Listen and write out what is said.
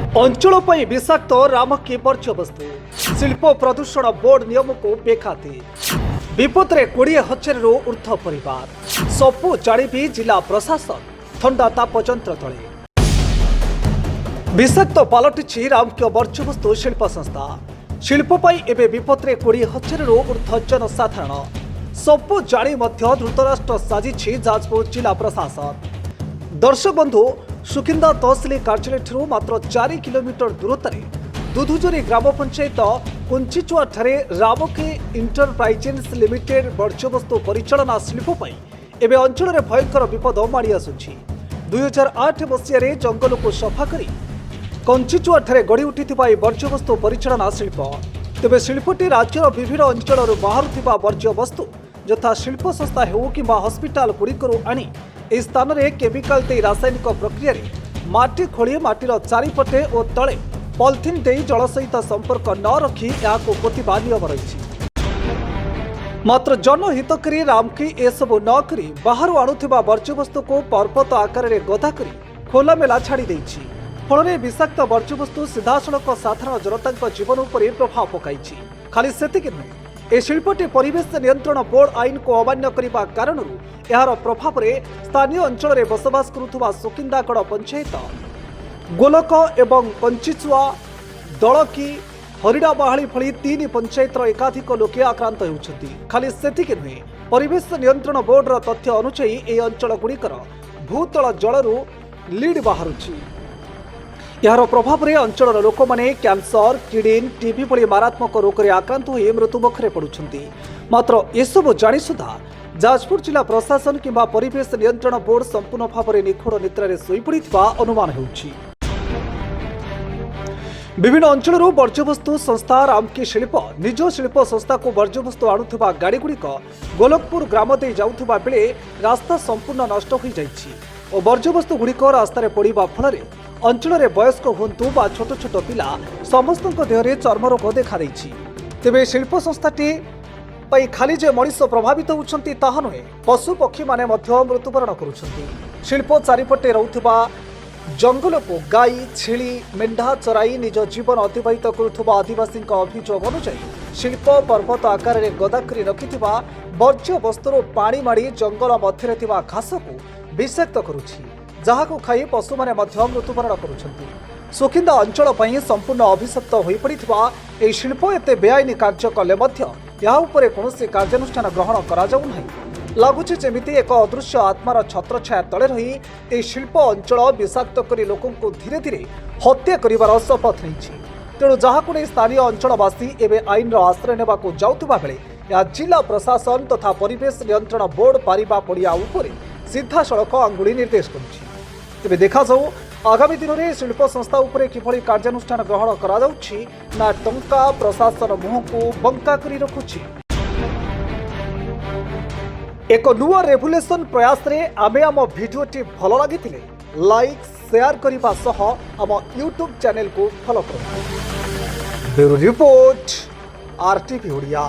अंचल विषाक्त रामकी वर्ज्यवस्तु शिल्प प्रदूषण बोर्ड नियम को बेखाती विपद में 20,000 ऊर्ध्व परिवार सबू जाड़ी जिला प्रशासन थंडा ताप जंत्र तले विषाक्त पलटि रामकीय वर्ज्यवस्तु शिल्प संस्था शिल्प एवं विपद में 20,000 ऊर्ध्व जनसाधारण सबू जाणी द्रुत राष्ट्र साजिछि जाजपुर जिला प्रशासन। दर्शक बंधु सुकिंदा तहसिल कार्यालय मात्र 4 किलोमीटर दूरतार दुधुजरी ग्राम पंचायत कुंचिचुआ रामकी इंटरप्राइजेस लिमिटेड वर्ज्यवस्तु परिचालना शिल्प एवं अंचल में भयंकर विपद माड़ी आसुछि। 2008 मसीह जंगल को सफा कर कंचिचुआ गढ़ी उठी वर्ज्यवस्तु परिचालना शिल्प तेज शिल्पटी राज्यर विभिन्न अंचल बाहर वर्ज्यवस्तु यथा शिल्प संस्था हो कि हस्पिटाल गुड़िकर आनी इस स्थान में केमिकाल दे रासायनिक प्रक्रिया माटी खोली माटीर चारिपटे और तले पॉलिथिन दे जल सहित संपर्क न रखी यहाँ पोतिबा नियम रही। मात्र जनहितकारी रामकी एसबू न करी बाहर आणुथिबा वर्ज्यवस्तु को पर्वत आकार में गदा करी खोलामेला छाड़ी देछि। फल विषाक्त वर्ज्यवस्तु सीधासलख साधारण जनता जीवन पर प्रभाव पकाई। खाली सेतिक नुहे ए शिल्पटी परिवेश नियंत्रण बोर्ड आईन को अमान्य करने कारण यार प्रभाव में स्थानीय अंचल में बसवास करुवा सुकिंदागढ़ पंचायत गोलक एवं कंचिचुआ दलकी हरिडाबाहाली भली 3 पंचायतर एकाधिक लोके आक्रांत होउछथि। खाली सेतिक नुहे परिवेश नियंत्रण बोर्डर तथ्य अनुसार ए अंचल गुड़िकर भूतल जलरू लीड बाहरुछि। यार प्रभाव में अंचल लोक मैंने कैंसर किडनी टीबी भली मारात्मक रोग में आक्रांत हो मृत्युमुखरे पड़ुछंती। मात्र एसबू जानी सुधा जाजपुर जिला प्रशासन किंबा परिवेश नियंत्रण बोर्ड संपूर्ण भाव में निखोड़ निद्रा शोई पड़ा अनुमान होउछि। विभिन्न अंचल वर्ज्यवस्तु संस्था रामकी शिल्प निज शिल्प संस्था को वर्ज्यवस्तु आणुथिबा गाड़ीगुड़िक गोलकपुर ग्राम दे जाउथिबा बेले रास्ता संपूर्ण नष्ट हो जाइछि और वर्ज्यवस्तु गुड़िक रास्तार पड़ा फल अंचल में वयस्क हुंतु बा छोट छोट पिला समस्त देहरे चर्म रोग देखा देछि। तेबे शिल्प संस्थाटी खाली जे मनीष प्रभावित होउछंती ताहा नुहे पशु पक्षी माने मध्य मृत्युवरण करुछंती। शिल्प चारिपटे रहुथिबा जंगल को गाई छेली मेंढा चराई निज जीवन अतिबाहित करुथुबा आदिवासी अभियोग अनुसार शिल्प पर्वत आकार में गदा करी रखिथिबा वर्ज्य वस्तुर पानी माड़ी जंगल मध्य थिबा घास को विषाक्त करुछि जहां खाई पशु माने मध्य मृत्युवरण करुछंती। सुकिंदा अंचल पई संपूर्ण अभिशप्त होई पड़िथिबा ए शिल्प एते बेआईनी कार्य कले मध्य या उपरे कोनोसी कार्यानुष्ठान ग्रहण करा जाउ नाही। लागुछि जेमिति एक अदृश्य आत्मार छत्रछाया तले रही ए शिल्प अंचल विषाक्त करी लोकन को धीरे धीरे हत्या करिवार शपथ नैछि। तेणु जहां नै स्थानीय अंचलवासी एवं आईन आश्रय नेबाकू जाउथिबा बेले या जिला प्रशासन तथा परिवेश नियंत्रण बोर्ड पारिबा पड़िया उपरे सीधा सड़क अंगुली निर्देश करुछि। तेबे देखा जाऊ आगामी दिन में शिल्प संस्था उपरे किभली कार्यानुष्ठान ग्रहण करा जाउछि ना टंका प्रशासन मुह को बंका करी रखुछि। एक नुआ रेभुलेशन प्रयास रे आमे आम भिडियोटी भल लागिथिले लाइक शेयर करिबा सह आम यूट्यूब चैनल को फॉलो करो। Bureau report RTV Odia.